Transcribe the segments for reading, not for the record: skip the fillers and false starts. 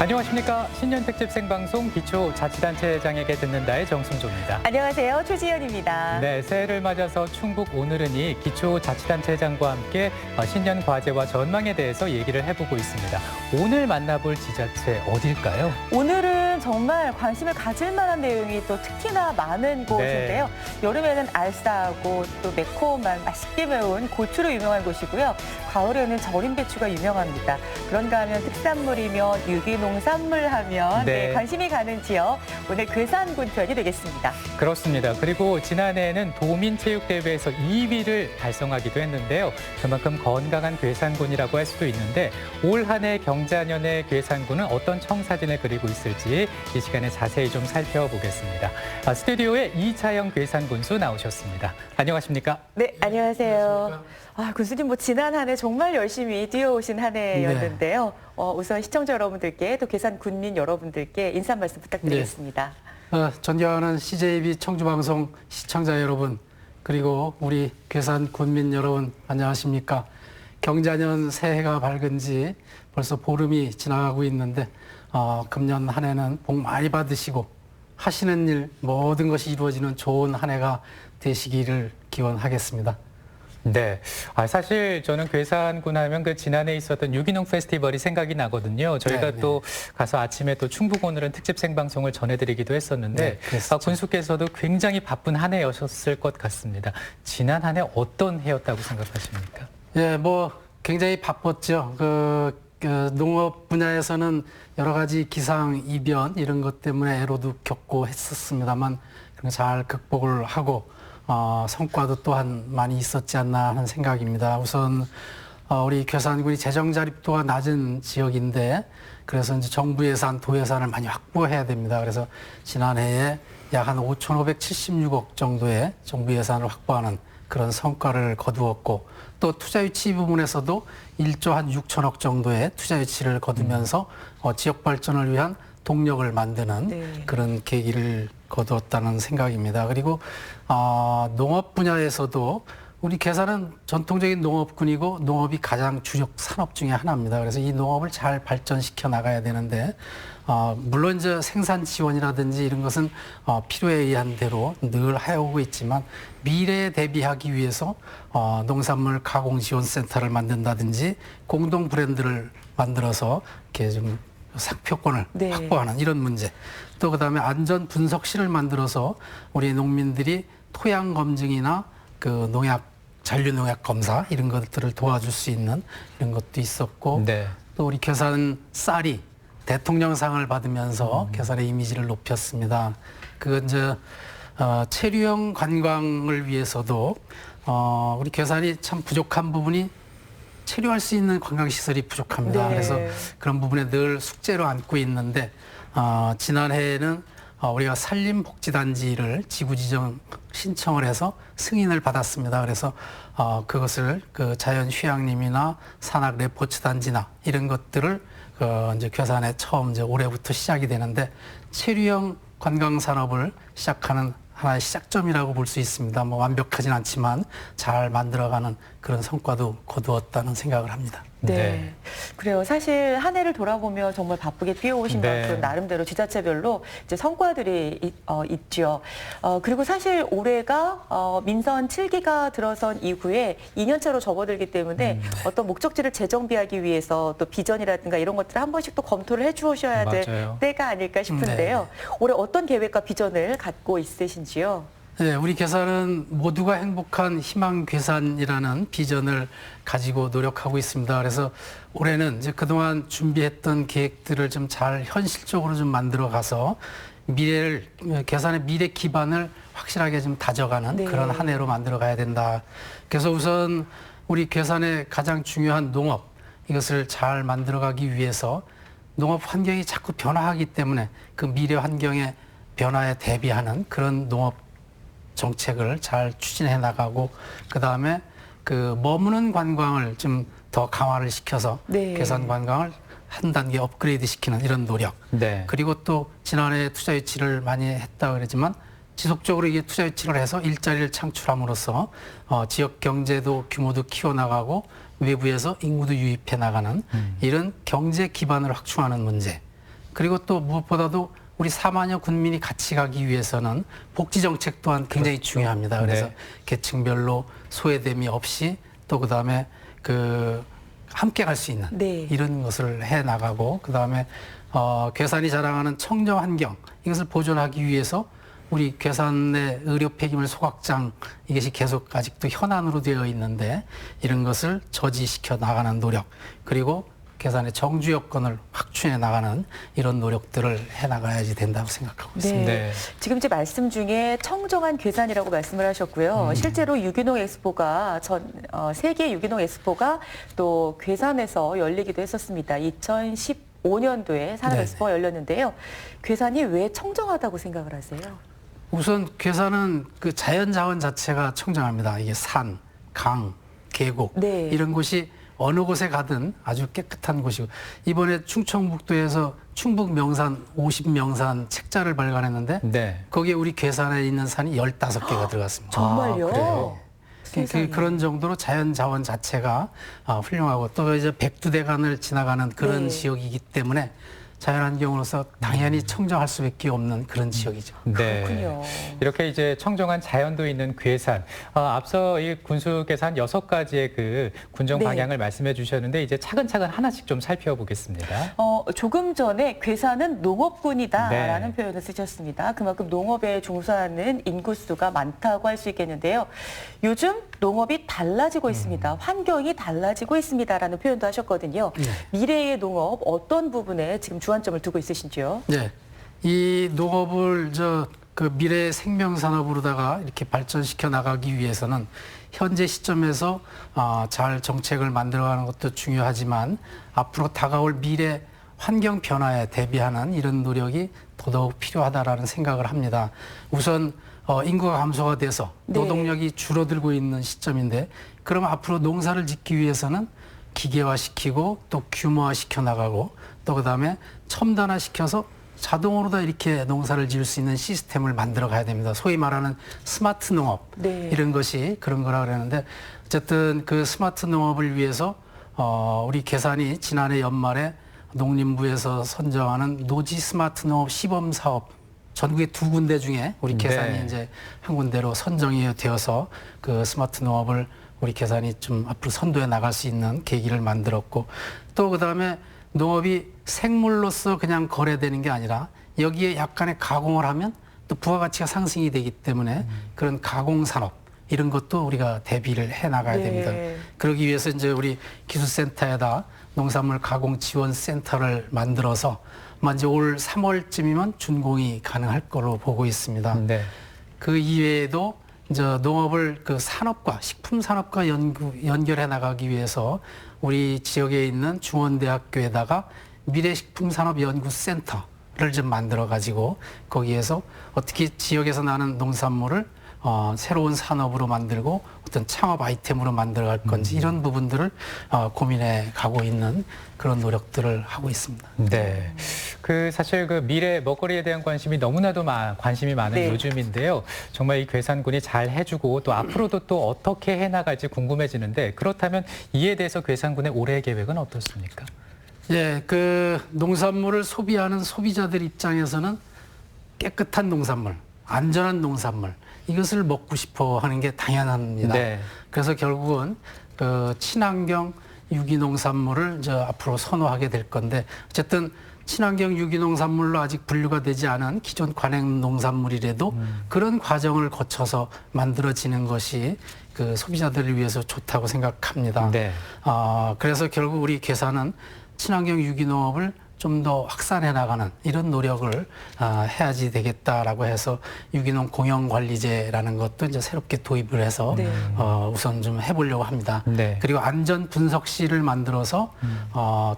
안녕하십니까. 신년 특집 생방송 기초자치단체장에게 듣는다의 정승조입니다. 안녕하세요. 최지연입니다. 네, 새해를 맞아서 충북 오늘은이 기초자치단체장과 함께 신년 과제와 전망에 대해서 얘기를 해보고 있습니다. 오늘 만나볼 지자체 어딜까요? 오늘은 정말 관심을 가질 만한 내용이 또 특히나 많은 곳인데요. 여름에는 알싸하고 또 매콤한 맛있게 매운 고추로 유명한 곳이고요. 가을에는 절임 배추가 유명합니다. 그런가 하면 특산물이면 유기농산물 하면 관심이 가는 지역, 오늘 괴산군 편이 되겠습니다. 그렇습니다. 그리고 지난해에는 도민체육대회에서 2위를 달성하기도 했는데요. 그만큼 건강한 괴산군이라고 할 수도 있는데 올 한 해 경자년의 괴산군은 어떤 청사진을 그리고 있을지 이 시간에 자세히 좀 살펴보겠습니다. 스튜디오에 이차영 괴산군수 나오셨습니다. 안녕하십니까? 네, 안녕하세요. 군수님 지난 한 해 정말 열심히 뛰어오신 한 해였는데요. 우선 시청자 여러분들께 또 괴산 군민 여러분들께 인사 말씀 부탁드리겠습니다. 존경하는 CJB 청주방송 시청자 여러분, 그리고 우리 괴산 군민 여러분 안녕하십니까? 경자년 새해가 밝은 지 벌써 보름이 지나가고 있는데 금년 한 해는 복 많이 받으시고 하시는 일 모든 것이 이루어지는 좋은 한 해가 되시기를 기원하겠습니다. 네. 사실 저는 괴산군 하면 그 지난해 있었던 유기농 페스티벌이 생각이 나거든요. 저희가 또 가서 아침에 또 충북 오늘은 특집 생방송을 전해드리기도 했었는데 군수께서도 굉장히 바쁜 한 해였을 것 같습니다. 지난 한 해 어떤 해였다고 생각하십니까? 예, 굉장히 바빴죠. 농업 분야에서는 여러 가지 기상 이변 이런 것 때문에 애로도 겪고 했었습니다만 잘 극복을 하고 성과도 또한 많이 있었지 않나 하는 생각입니다. 우선 우리 괴산군이 재정 자립도가 낮은 지역인데 그래서 이제 정부 예산, 도 예산을 많이 확보해야 됩니다. 그래서 지난해에 약 한 5,576억 정도의 정부 예산을 확보하는 그런 성과를 거두었고 또 투자 유치 부분에서도 1조 한 6천억 정도의 투자 유치를 거두면서 지역 발전을 위한 동력을 만드는 그런 계기를 거두었다는 생각입니다. 그리고 농업 분야에서도 우리 괴산은 전통적인 농업군이고 농업이 가장 주력 산업 중에 하나입니다. 그래서 이 농업을 잘 발전시켜 나가야 되는데 물론 이제 생산 지원이라든지 이런 것은 필요에 의한 대로 늘 해오고 있지만 미래에 대비하기 위해서 농산물 가공 지원 센터를 만든다든지 공동 브랜드를 만들어서 이렇게 좀 상표권을 확보하는 이런 문제. 또 그다음에 안전 분석실을 만들어서 우리 농민들이 토양 검증이나 그 잔류 농약 검사 이런 것들을 도와줄 수 있는 이런 것도 있었고 또 우리 괴산 쌀이 대통령상을 받으면서 괴산의 이미지를 높였습니다. 그건 이제 체류형 관광을 위해서도 우리 괴산이 참 부족한 부분이 체류할 수 있는 관광시설이 부족합니다. 그래서 그런 부분에 늘 숙제로 안고 있는데 지난해에는 우리가 산림복지단지를 지구지정 신청을 해서 승인을 받았습니다. 그래서 그것을 그 자연휴양림이나 산악 레포츠단지나 이런 것들을 이제 괴산에 처음 이제 올해부터 시작이 되는데 체류형 관광산업을 시작하는 하나의 시작점이라고 볼 수 있습니다. 완벽하진 않지만 잘 만들어가는 그런 성과도 거두었다는 생각을 합니다. 네. 그래요. 사실 한 해를 돌아보면 정말 바쁘게 뛰어오신 만큼 나름대로 지자체별로 이제 성과들이 있죠. 그리고 사실 올해가 민선 7기가 들어선 이후에 2년차로 접어들기 때문에 어떤 목적지를 재정비하기 위해서 또 비전이라든가 이런 것들을 한 번씩 또 검토를 해 주셔야 될 때가 아닐까 싶은데요. 올해 어떤 계획과 비전을 갖고 있으신지요? 네, 우리 괴산은 모두가 행복한 희망 괴산이라는 비전을 가지고 노력하고 있습니다. 그래서 올해는 이제 그동안 준비했던 계획들을 좀 잘 현실적으로 좀 만들어 가서 괴산의 미래 기반을 확실하게 좀 다져가는 그런 한 해로 만들어 가야 된다. 그래서 우선 우리 괴산의 가장 중요한 농업, 이것을 잘 만들어 가기 위해서 농업 환경이 자꾸 변화하기 때문에 그 미래 환경의 변화에 대비하는 그런 농업 정책을 잘 추진해 나가고 그다음에 그 머무는 관광을 좀 더 강화를 시켜서 괴산 관광을 한 단계 업그레이드 시키는 이런 노력. 그리고 또 지난해 투자 유치를 많이 했다 그러지만 지속적으로 이게 투자 유치를 해서 일자리를 창출함으로써 지역 경제도 규모도 키워나가고 외부에서 인구도 유입해 나가는 이런 경제 기반을 확충하는 문제. 그리고 또 무엇보다도 우리 4만여 군민이 같이 가기 위해서는 복지 정책 또한 굉장히 중요합니다. 그래서 네. 계층별로 소외됨이 없이 또 그다음에 함께 갈 수 있는 네. 이런 것을 해 나가고 그다음에 괴산이 자랑하는 청정 환경 이것을 보존하기 위해서 우리 괴산의 의료 폐기물 소각장 이것이 계속 아직도 현안으로 되어 있는데 이런 것을 저지시켜 나가는 노력 그리고 괴산의 정주 여건을 확충해 나가는 이런 노력들을 해 나가야지 된다고 생각하고 있습니다. 네. 지금 이제 말씀 중에 청정한 괴산이라고 말씀을 하셨고요. 실제로 유기농 엑스포가 세계 유기농 엑스포가 또 괴산에서 열리기도 했었습니다. 2015년도에 산업엑스포가 열렸는데요. 괴산이 왜 청정하다고 생각을 하세요? 우선 괴산은 그 자연 자원 자체가 청정합니다. 이게 산, 강, 계곡 네. 이런 곳이 어느 곳에 가든 아주 깨끗한 곳이고 이번에 충청북도에서 충북 명산 50명산 책자를 발간했는데 네. 거기에 우리 괴산에 있는 산이 15개가 들어갔습니다. 정말요? 그래요? 세상에. 그런 정도로 자연 자원 자체가 훌륭하고 또 이제 백두대간을 지나가는 그런 네. 지역이기 때문에 자연환경으로서 당연히 청정할 수밖에 없는 그런 지역이죠. 네. 그렇군요. 이렇게 이제 청정한 자연도 있는 괴산. 앞서 이 군수께서 한 6가지의 그 군정 네. 방향을 말씀해 주셨는데 이제 차근차근 하나씩 좀 살펴보겠습니다. 조금 전에 괴산은 농업군이다라는 네. 표현을 쓰셨습니다. 그만큼 농업에 종사하는 인구수가 많다고 할 수 있겠는데요. 요즘 농업이 달라지고 있습니다. 환경이 달라지고 있습니다라는 표현도 하셨거든요. 네. 미래의 농업 어떤 부분에 지금 주안점을 두고 있으신지요? 네. 이 농업을 그 미래의 생명산업으로다가 이렇게 발전시켜 나가기 위해서는 현재 시점에서 잘 정책을 만들어가는 것도 중요하지만 앞으로 다가올 미래 환경 변화에 대비하는 이런 노력이 더더욱 필요하다라는 생각을 합니다. 우선 인구가 감소가 돼서 네. 노동력이 줄어들고 있는 시점인데 그럼 앞으로 농사를 짓기 위해서는 기계화시키고 또 규모화시켜 나가고 또 그다음에 첨단화시켜서 자동으로 다 이렇게 농사를 지을 수 있는 시스템을 만들어 가야 됩니다. 소위 말하는 스마트 농업 네. 이런 것이 그런 거라 그러는데 어쨌든 그 스마트 농업을 위해서 우리 괴산이 지난해 연말에 농림부에서 선정하는 노지 스마트 농업 시범 사업 전국의 2군데 중에 우리 괴산이 네. 이제 한 군데로 선정이 되어서 그 스마트 농업을 우리 괴산이 좀 앞으로 선도해 나갈 수 있는 계기를 만들었고 또 그다음에 농업이 생물로서 그냥 거래되는 게 아니라 여기에 약간의 가공을 하면 또 부가가치가 상승이 되기 때문에 그런 가공산업 이런 것도 우리가 대비를 해 나가야 네. 됩니다. 그러기 위해서 이제 우리 기술센터에다 농산물 가공 지원 센터를 만들어서 이제 올 3월쯤이면 준공이 가능할 거로 보고 있습니다. 네. 그 이외에도 이제 농업을 그 산업과 식품 산업과 연결해 나가기 위해서 우리 지역에 있는 중원대학교에다가 미래식품산업연구센터를 좀 만들어 가지고 거기에서 어떻게 지역에서 나는 농산물을 새로운 산업으로 만들고 어떤 창업 아이템으로 만들어 갈 건지 이런 부분들을 고민해 가고 있는 그런 노력들을 하고 있습니다. 네. 사실 그 미래 먹거리에 대한 관심이 너무나도 관심이 많은 네. 요즘인데요. 정말 이 괴산군이 잘 해주고 또 앞으로도 또 어떻게 해나갈지 궁금해지는데 그렇다면 이에 대해서 괴산군의 올해 계획은 어떻습니까? 예, 그 농산물을 소비하는 소비자들 입장에서는 깨끗한 농산물, 안전한 농산물 이것을 먹고 싶어 하는 게 당연합니다. 네. 그래서 결국은 그 친환경 유기농산물을 이제 앞으로 선호하게 될 건데 어쨌든 친환경 유기농산물로 아직 분류가 되지 않은 기존 관행 농산물이라도 그런 과정을 거쳐서 만들어지는 것이 그 소비자들을 위해서 좋다고 생각합니다. 네. 그래서 결국 우리 괴산은 친환경 유기농업을 좀 더 확산해 나가는 이런 노력을 해야지 되겠다라고 해서 유기농 공영관리제라는 것도 이제 새롭게 도입을 해서 네. 우선 좀 해보려고 합니다. 네. 그리고 안전 분석실을 만들어서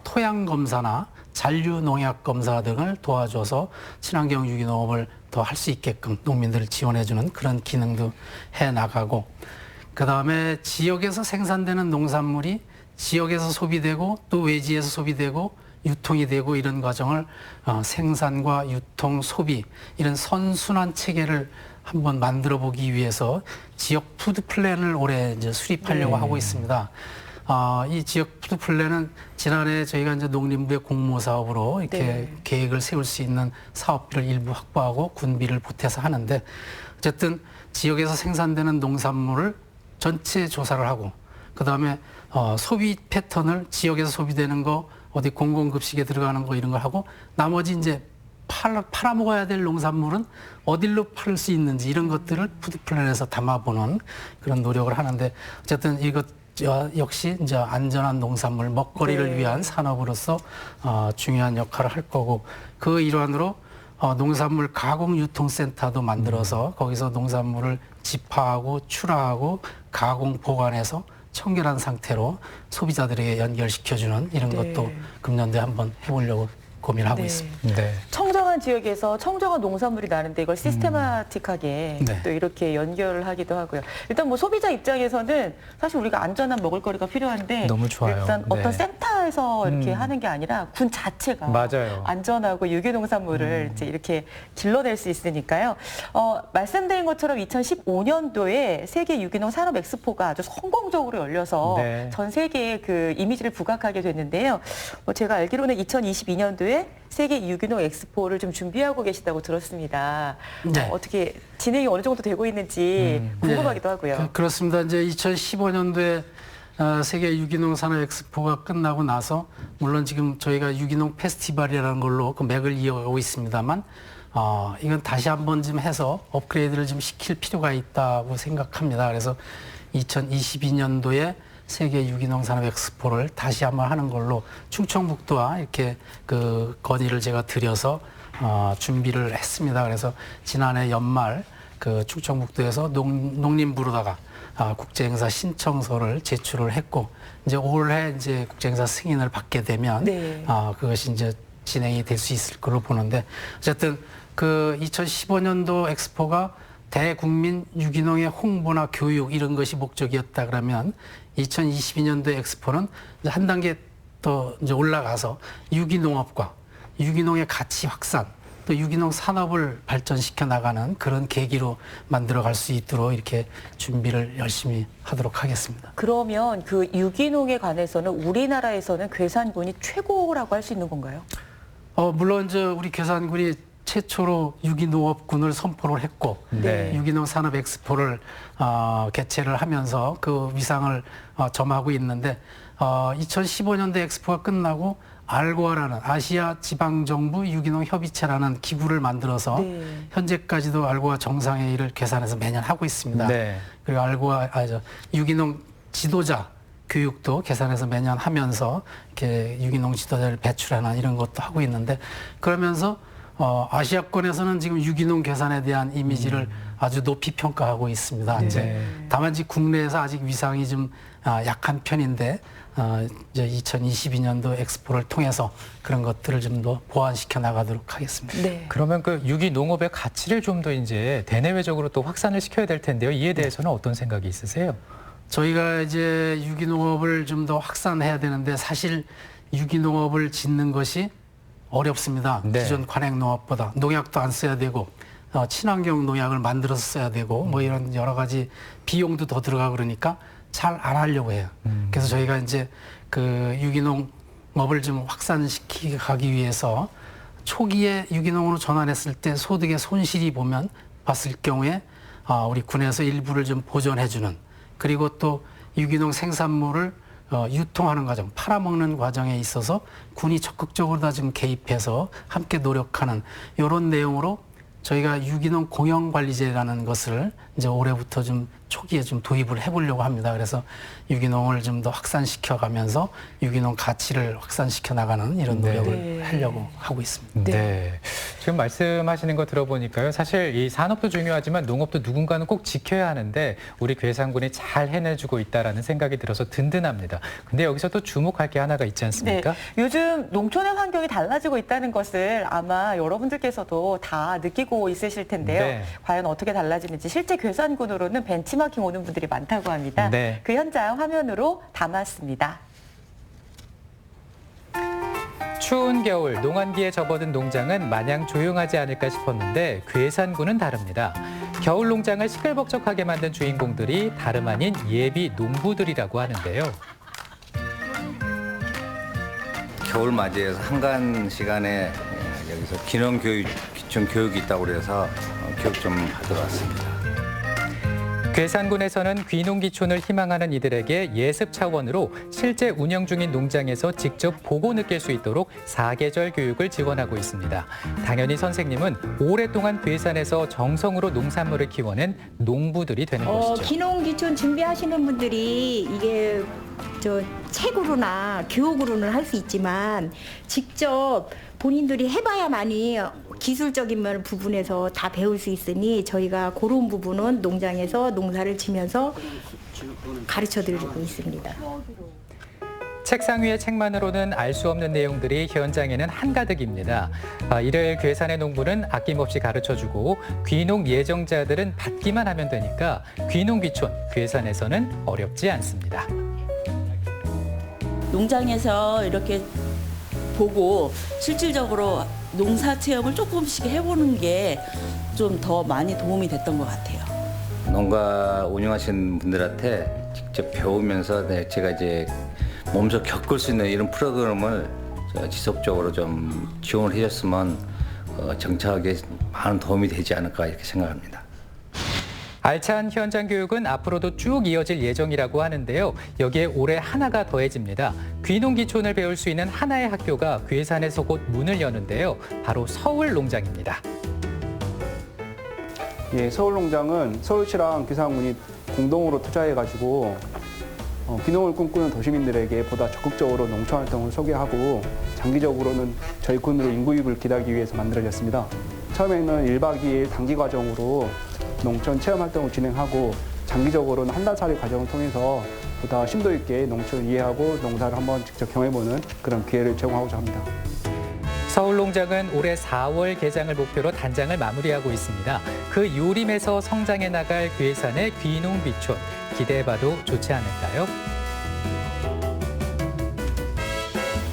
토양 검사나 잔류 농약 검사 등을 도와줘서 친환경 유기농업을 더 할 수 있게끔 농민들을 지원해주는 그런 기능도 해 나가고 그 다음에 지역에서 생산되는 농산물이 지역에서 소비되고 또 외지에서 소비되고 유통이 되고 이런 과정을 생산과 유통, 소비 이런 선순환 체계를 한번 만들어 보기 위해서 지역 푸드 플랜을 올해 이제 수립하려고 하고 있습니다. 이 지역 푸드 플랜은 지난해 저희가 이제 농림부의 공모 사업으로 이렇게 네. 계획을 세울 수 있는 사업비를 일부 확보하고 군비를 보태서 하는데 어쨌든 지역에서 생산되는 농산물을 전체 조사를 하고 그다음에 소비 패턴을 지역에서 소비되는 거 어디 공공급식에 들어가는 거 이런 걸 하고 나머지 이제 팔아먹어야 될 농산물은 어디로 팔을 수 있는지 이런 것들을 푸드 플랜에서 담아보는 그런 노력을 하는데 어쨌든 이것 역시 이제 안전한 농산물 먹거리를 네. 위한 산업으로서 중요한 역할을 할 거고 그 일환으로 농산물 가공 유통센터도 만들어서 거기서 농산물을 집화하고 출하하고 가공 보관해서 청결한 상태로 소비자들에게 연결시켜주는 이런 네. 것도 금년도에 한번 해보려고 고민하고 네. 있습니다. 네. 청정한 지역에서 청정한 농산물이 나는데 이걸 시스테마틱하게 네. 또 이렇게 연결을 하기도 하고요. 일단 뭐 소비자 입장에서는 사실 우리가 안전한 먹을거리가 필요한데 너무 좋아요. 일단 어떤 네. 센터에서 이렇게 하는 게 아니라 군 자체가 맞아요. 안전하고 유기 농산물을 이제 이렇게 길러낼 수 있으니까요. 말씀드린 것처럼 2015년도에 세계 유기농 산업 엑스포가 아주 성공적으로 열려서 네. 전 세계에 그 이미지를 부각하게 됐는데요. 제가 알기로는 2022년도에 세계 유기농 엑스포를 좀 준비하고 계시다고 들었습니다. 네. 어떻게 진행이 어느 정도 되고 있는지 궁금하기도 하고요. 그렇습니다. 이제 2015년도에 세계 유기농 산업 엑스포가 끝나고 나서 물론 지금 저희가 유기농 페스티벌이라는 걸로 그 맥을 이어가고 있습니다만 이건 다시 한번 좀 해서 업그레이드를 좀 시킬 필요가 있다고 생각합니다. 그래서 2022년도에 세계 유기농 산업 엑스포를 다시 한번 하는 걸로 충청북도와 이렇게 그 건의를 제가 드려서 준비를 했습니다. 그래서 지난해 연말 그 충청북도에서 농림부로다가 국제행사 신청서를 제출을 했고 이제 올해 이제 국제행사 승인을 받게 되면 네. 그것이 이제 진행이 될 수 있을 걸로 보는데 어쨌든 그 2015년도 엑스포가 대국민 유기농의 홍보나 교육 이런 것이 목적이었다 그러면 2022년도 엑스포는 이제 한 단계 더 이제 올라가서 유기농업과 유기농의 가치 확산 또 유기농 산업을 발전시켜 나가는 그런 계기로 만들어 갈 수 있도록 이렇게 준비를 열심히 하도록 하겠습니다. 그러면 그 유기농에 관해서는 우리나라에서는 괴산군이 최고라고 할 수 있는 건가요? 물론 우리 괴산군이 최초로 유기농업군을 선포를 했고 네. 유기농 산업 엑스포를 개최를 하면서 그 위상을 점하고 있는데 2015년도 엑스포가 끝나고 알고아라는 아시아 지방정부 유기농 협의체라는 기구를 만들어서 네. 현재까지도 알고아 정상회의를 괴산해서 매년 하고 있습니다. 네. 그리고 유기농 지도자 교육도 계산해서 매년 하면서 이렇게 유기농 지도자를 배출하는 이런 것도 하고 있는데 그러면서 아시아권에서는 지금 유기농 계산에 대한 이미지를 아주 높이 평가하고 있습니다. 네. 이제 다만 국내에서 아직 위상이 좀 약한 편인데 이제 2022년도 엑스포를 통해서 그런 것들을 좀 더 보완시켜 나가도록 하겠습니다. 네. 그러면 그 유기농업의 가치를 좀 더 이제 대내외적으로 또 확산을 시켜야 될 텐데요. 이에 대해서는 어떤 생각이 있으세요? 저희가 이제 유기농업을 좀 더 확산해야 되는데 사실 유기농업을 짓는 것이 어렵습니다. 네. 기존 관행농업보다 농약도 안 써야 되고 친환경 농약을 만들어서 써야 되고 뭐 이런 여러 가지 비용도 더 들어가 그러니까 잘 안 하려고 해요. 그래서 저희가 이제 그 유기농업을 좀 확산시키 가기 위해서 초기에 유기농으로 전환했을 때 소득의 손실이 봤을 경우에 우리 군에서 일부를 좀 보존해주는 그리고 또 유기농 생산물을 유통하는 과정, 팔아먹는 과정에 있어서 군이 적극적으로 다 지금 개입해서 함께 노력하는 이런 내용으로 저희가 유기농 공영관리제라는 것을 이제 올해부터 좀 초기에 좀 도입을 해보려고 합니다. 그래서 유기농을 좀 더 확산시켜 가면서 유기농 가치를 확산시켜 나가는 이런 노력을 네. 하려고 하고 있습니다. 네. 지금 말씀하시는 거 들어보니까요. 사실 이 산업도 중요하지만 농업도 누군가는 꼭 지켜야 하는데 우리 괴산군이 잘 해내주고 있다라는 생각이 들어서 든든합니다. 근데 여기서 또 주목할 게 하나가 있지 않습니까? 네. 요즘 농촌의 환경이 달라지고 있다는 것을 아마 여러분들께서도 다 느끼고 있으실 텐데요. 네. 과연 어떻게 달라지는지 실제 괴산군으로는 벤치마킹 오는 분들이 많다고 합니다. 네. 그 현장 화면으로 담았습니다. 추운 겨울 농한기에 접어든 농장은 마냥 조용하지 않을까 싶었는데 괴산군은 다릅니다. 겨울 농장을 시끌벅적하게 만든 주인공들이 다름 아닌 예비 농부들이라고 하는데요. 겨울 맞이해서 한간 시간에 여기서 귀농 교육이 있다고 그래서 교육 좀 받으러 왔습니다. 괴산군에서는 귀농귀촌을 희망하는 이들에게 예습 차원으로 실제 운영 중인 농장에서 직접 보고 느낄 수 있도록 사계절 교육을 지원하고 있습니다. 당연히 선생님은 오랫동안 괴산에서 정성으로 농산물을 키워낸 농부들이 되는 것이죠. 귀농귀촌 준비하시는 분들이 이게 책으로나 교육으로는 할 수 있지만 직접 본인들이 해봐야만이 기술적인 부분에서 다 배울 수 있으니 저희가 그런 부분은 농장에서 농사를 지면서 가르쳐드리고 있습니다. 책상 위의 책만으로는 알 수 없는 내용들이 현장에는 한가득입니다. 이를 괴산의 농부는 아낌없이 가르쳐주고 귀농 예정자들은 받기만 하면 되니까 귀농귀촌, 괴산에서는 어렵지 않습니다. 농장에서 이렇게 보고 실질적으로 농사 체험을 조금씩 해보는 게 좀 더 많이 도움이 됐던 것 같아요. 농가 운영하시는 분들한테 직접 배우면서 제가 이제 몸소 겪을 수 있는 이런 프로그램을 지속적으로 좀 지원을 해줬으면 정착하게 많은 도움이 되지 않을까 이렇게 생각합니다. 알찬 현장 교육은 앞으로도 쭉 이어질 예정이라고 하는데요. 여기에 올해 하나가 더해집니다. 귀농귀촌을 배울 수 있는 하나의 학교가 괴산에서 곧 문을 여는데요. 바로 서울농장입니다. 예, 서울농장은 서울시랑 괴산군이 공동으로 투자해가지고 귀농을 꿈꾸는 도시민들에게 보다 적극적으로 농촌활동을 소개하고 장기적으로는 저희 군으로 인구유입을 기대하기 위해서 만들어졌습니다. 처음에는 1박 2일 단기 과정으로 농촌 체험활동을 진행하고 장기적으로는 한 달 살이 과정을 통해서 보다 심도 있게 농촌을 이해하고 농사를 한번 직접 경험해보는 그런 기회를 제공하고자 합니다. 서울농장은 올해 4월 개장을 목표로 단장을 마무리하고 있습니다. 그 요림에서 성장해 나갈 괴산의 귀농귀촌 기대해봐도 좋지 않을까요?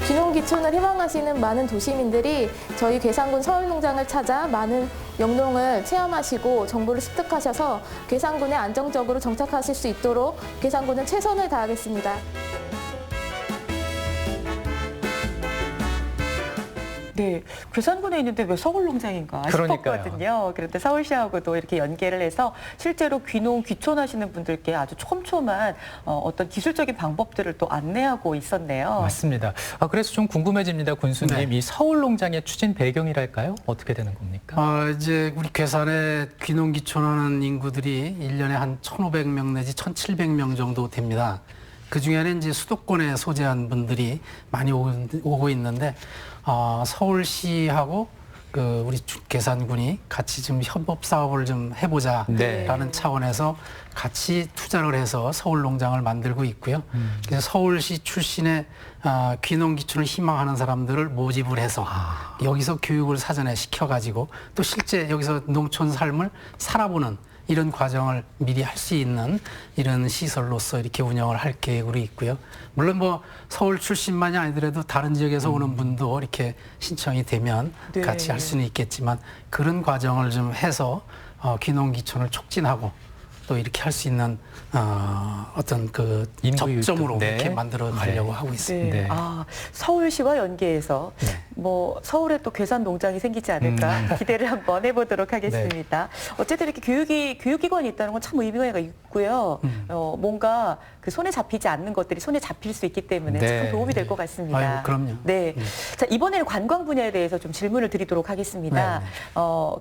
귀농귀촌을 희망하시는 많은 도시민들이 저희 괴산군 서울농장을 찾아 많은 영농을 체험하시고 정보를 습득하셔서 괴산군에 안정적으로 정착하실 수 있도록 괴산군은 최선을 다하겠습니다. 네, 괴산군에 있는데 왜 서울농장인가 싶었거든요. 그런데 서울시하고도 이렇게 연계를 해서 실제로 귀농, 귀촌하시는 분들께 아주 촘촘한 어떤 기술적인 방법들을 또 안내하고 있었네요. 맞습니다. 그래서 좀 궁금해집니다, 군수님. 네. 이 서울농장의 추진 배경이랄까요? 어떻게 되는 겁니까? 이제 우리 괴산에 귀농귀촌하는 인구들이 1년에 한 1,500명 내지 1,700명 정도 됩니다. 그중에는 이제 수도권에 소재한 분들이 많이 오고 있는데 서울시하고 우리 괴산군이 같이 좀 협업 사업을 좀 해보자라는 차원에서 같이 투자를 해서 서울농장을 만들고 있고요. 그래서 서울시 출신의 귀농귀촌을 희망하는 사람들을 모집을 해서 여기서 교육을 사전에 시켜가지고 또 실제 여기서 농촌 삶을 살아보는 이런 과정을 미리 할 수 있는 이런 시설로서 이렇게 운영을 할 계획으로 있고요. 물론 뭐 서울 출신만이 아니더라도 다른 지역에서 오는 분도 이렇게 신청이 되면 네. 같이 할 수는 있겠지만 그런 과정을 좀 해서 귀농귀촌을 촉진하고 또 이렇게 할 수 있는 어떤 그 접점으로 네. 이렇게 만들어 가려고 하고 있습니다. 네. 서울시와 연계해서 뭐 서울에 또 괴산 농장이 생기지 않을까 기대를 한번 해보도록 하겠습니다. 어쨌든 이렇게 교육기관이 있다는 건 참 의미가 있고요. 뭔가 그 손에 잡히지 않는 것들이 손에 잡힐 수 있기 때문에 참 도움이 될 것 같습니다. 아유, 그럼요. 네. 자, 이번에는 관광 분야에 대해서 좀 질문을 드리도록 하겠습니다.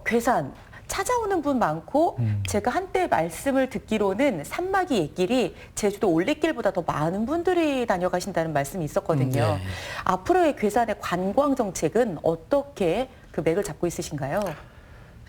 괴산. 찾아오는 분 많고 제가 한때 말씀을 듣기로는 산막이 옛길이 제주도 올레길보다 더 많은 분들이 다녀가신다는 말씀이 있었거든요. 앞으로의 괴산의 관광 정책은 어떻게 그 맥을 잡고 있으신가요?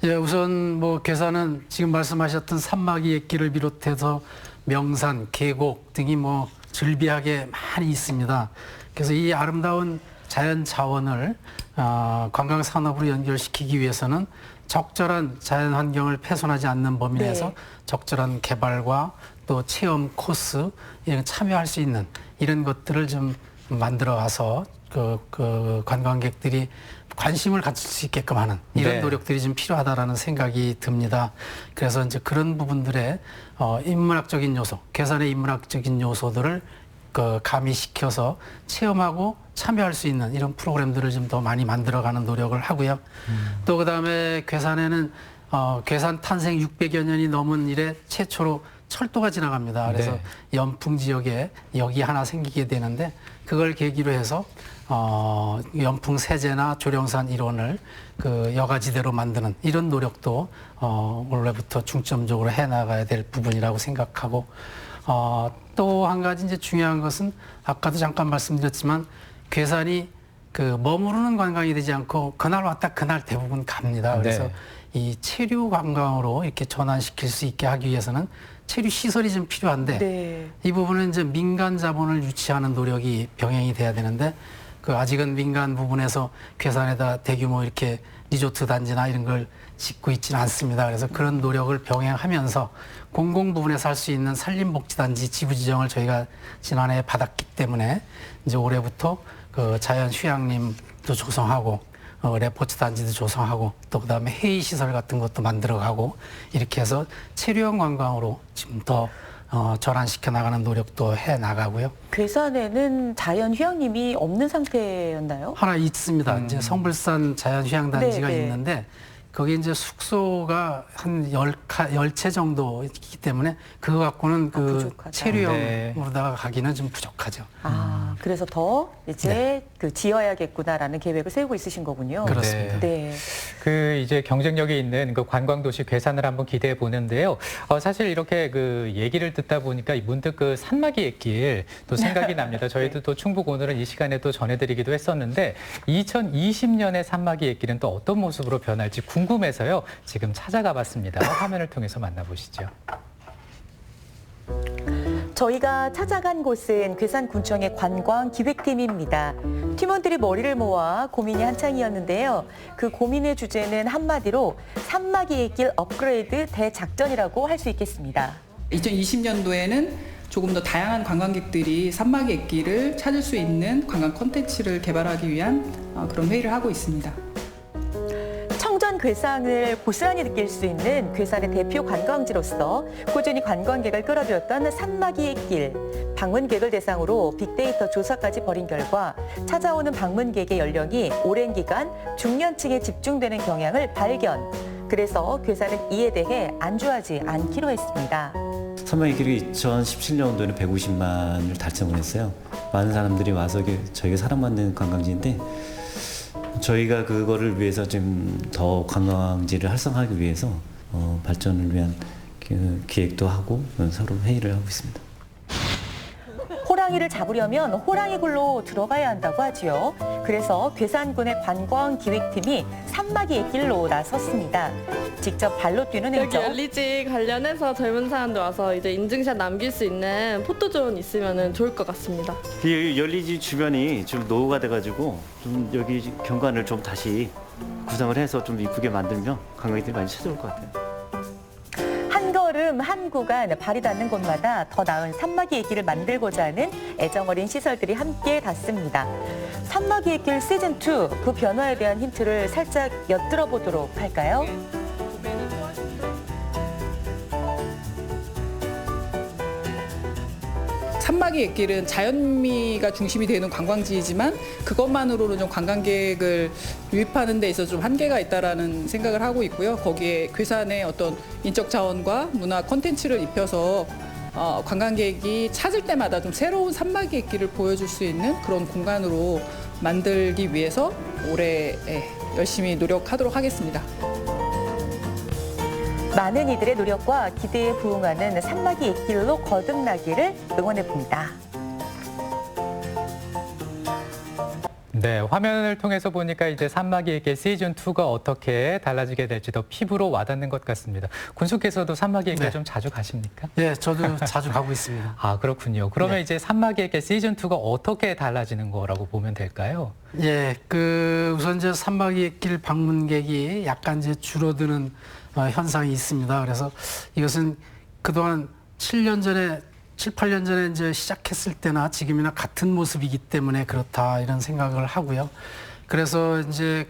예, 우선 뭐 괴산은 지금 말씀하셨던 산막이 옛길을 비롯해서 명산, 계곡 등이 뭐 즐비하게 많이 있습니다. 그래서 이 아름다운 자연 자원을 관광 산업으로 연결시키기 위해서는 적절한 자연 환경을 훼손하지 않는 범위 내에서 적절한 개발과 또 체험 코스 이런 참여할 수 있는 이런 것들을 좀 만들어 와서 그 관광객들이 관심을 가질 수 있게끔 하는 이런 노력들이 좀 필요하다라는 생각이 듭니다. 그래서 이제 그런 부분들의 인문학적인 요소, 괴산의 인문학적인 요소들을 가미시켜서 체험하고 참여할 수 있는 이런 프로그램들을 좀 더 많이 만들어가는 노력을 하고요. 또 그다음에 괴산에는 괴산 탄생 600여 년이 넘은 이래 최초로 철도가 지나갑니다. 그래서 네. 연풍 지역에 역이 하나 생기게 되는데 그걸 계기로 해서 연풍 세제나 조령산 일원을 그 여가지대로 만드는 이런 노력도 올해부터 중점적으로 해나가야 될 부분이라고 생각하고 또 한 가지 이제 중요한 것은 아까도 잠깐 말씀드렸지만 괴산이 그 머무르는 관광이 되지 않고 그날 왔다 그날 대부분 갑니다. 그래서 네. 이 체류 관광으로 이렇게 전환시킬 수 있게 하기 위해서는 체류 시설이 좀 필요한데 네. 이 부분은 이제 민간 자본을 유치하는 노력이 병행이 돼야 되는데 그 아직은 민간 부분에서 괴산에다 대규모 이렇게 리조트 단지나 이런 걸 짓고 있지는 않습니다. 그래서 그런 노력을 병행하면서 공공 부분에서 할 수 있는 산림복지단지 지부 지정을 저희가 지난해 받았기 때문에 이제 올해부터 그 자연 휴양림도 조성하고 레포츠 단지도 조성하고 또 그다음에 회의 시설 같은 것도 만들어가고 이렇게 해서 체류형 관광으로 지금 더 전환시켜 나가는 노력도 해 나가고요. 괴산에는 자연 휴양림이 없는 상태였나요? 하나 있습니다. 이제 성불산 자연휴양단지가 네, 네. 있는데 거기 이제 숙소가 한 10채 정도 있기 때문에 그거 갖고는 그 부족하다. 체류형으로다가 가기는 좀 부족하죠. 그래서 더 이제 그 지어야겠구나라는 계획을 세우고 있으신 거군요. 그렇습니다. 네. 그 이제 경쟁력이 있는 그 관광도시 괴산을 한번 기대해 보는데요. 사실 이렇게 그 얘기를 듣다 보니까 문득 그 산마기의 길 또 생각이 납니다. 저희도 또 충북 오늘은 이 시간에 또 전해드리기도 했었는데 2020년의 산마기의 길은 또 어떤 모습으로 변할지 궁금해서요. 지금 찾아가 봤습니다. 화면을 통해서 만나보시죠. 저희가 찾아간 곳은 괴산군청의 관광기획팀입니다. 팀원들이 머리를 모아 고민이 한창이었는데요. 그 고민의 주제는 한마디로 산마기의 길 업그레이드 대작전이라고 할 수 있겠습니다. 2020년도에는 조금 더 다양한 관광객들이 산마기 액기를 찾을 수 있는 관광 콘텐츠를 개발하기 위한 그런 회의를 하고 있습니다. 청정 괴산을 고스란히 느낄 수 있는 괴산의 대표 관광지로서 꾸준히 관광객을 끌어들였던 산마기의 길. 방문객을 대상으로 빅데이터 조사까지 벌인 결과 찾아오는 방문객의 연령이 오랜 기간 중년층에 집중되는 경향을 발견. 그래서 괴산은 이에 대해 안주하지 않기로 했습니다. 산마기 길이 2017년도에는 150만을 달성을 했어요. 많은 사람들이 와서 저희가 사랑받는 관광지인데 저희가 그거를 위해서 좀 더 관광지를 활성화하기 위해서 발전을 위한 기획도 하고 서로 회의를 하고 있습니다. 호랑이를 잡으려면 호랑이 굴로 들어가야 한다고 하지요. 그래서 괴산군의 관광기획팀이 산마기의 길로 나섰습니다. 직접 발로 뛰는 여기 행정. 열리지 관련해서 젊은 사람들 와서 이제 인증샷 남길 수 있는 포토존 있으면 좋을 것 같습니다. 이 열리지 주변이 좀 노후가 돼가지고 좀 여기 경관을 좀 다시 구성을 해서 좀 이쁘게 만들면 관광객들이 많이 찾아올 것 같아요. 한 걸음 한 구간 발이 닿는 곳마다 더 나은 산마기의 길을 만들고자 하는 애정어린 시설들이 함께 닿습니다. 산마기의 길 시즌2 그 변화에 대한 힌트를 살짝 엿들어 보도록 할까요? 산마기 액길은 자연미가 중심이 되는 관광지이지만 그것만으로는 좀 관광객을 유입하는 데 있어서 좀 한계가 있다라는 생각을 하고 있고요. 거기에 괴산의 어떤 인적 자원과 문화 콘텐츠를 입혀서 관광객이 찾을 때마다 좀 새로운 산마기 액길을 보여줄 수 있는 그런 공간으로 만들기 위해서 올해 열심히 노력하도록 하겠습니다. 많은 이들의 노력과 기대에 부응하는 산마기의 길로 거듭나기를 응원해봅니다. 네, 화면을 통해서 보니까 이제 산마기의 길 시즌2가 어떻게 달라지게 될지 더 피부로 와닿는 것 같습니다. 군수께서도 산마기의 길 좀 자주 가십니까? 네, 저도 자주 가고 있습니다. 아, 그렇군요. 그러면 네. 이제 산마기의 길 시즌2가 어떻게 달라지는 거라고 보면 될까요? 예, 우선 이제 산마기의 길 방문객이 약간 이제 줄어드는 현상이 있습니다. 그래서 이것은 그동안 7, 8년 전에 이제 시작했을 때나 지금이나 같은 모습이기 때문에 그렇다 이런 생각을 하고요. 그래서 이제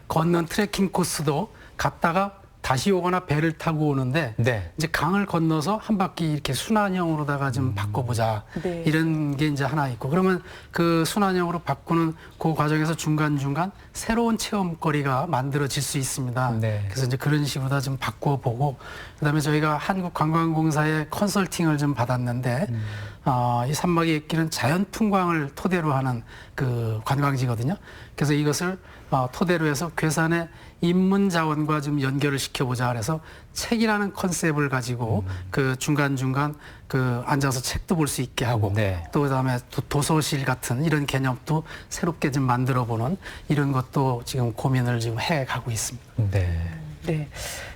걷는 트레킹 코스도 갔다가 다시 오거나 배를 타고 오는데 네. 이제 강을 건너서 한 바퀴 이렇게 순환형으로다가 좀 바꿔보자. 네. 이런 게 이제 하나 있고 그러면 그 순환형으로 바꾸는 그 과정에서 중간중간 새로운 체험거리가 만들어질 수 있습니다. 네. 그래서 이제 그런 식으로 다 좀 바꿔보고 그다음에 저희가 한국관광공사의 컨설팅을 좀 받았는데 이 산막의 객길은 자연 풍광을 토대로 하는 그 관광지거든요. 그래서 이것을 토대로 해서 괴산의 인문 자원과 좀 연결을 시켜보자 그래서 책이라는 컨셉을 가지고 그 중간중간 그 앉아서 책도 볼 수 있게 하고 네. 또 그다음에 도서실 같은 이런 개념도 새롭게 좀 만들어보는 이런 것도 지금 고민을 지금 해가고 있습니다. 네. 네.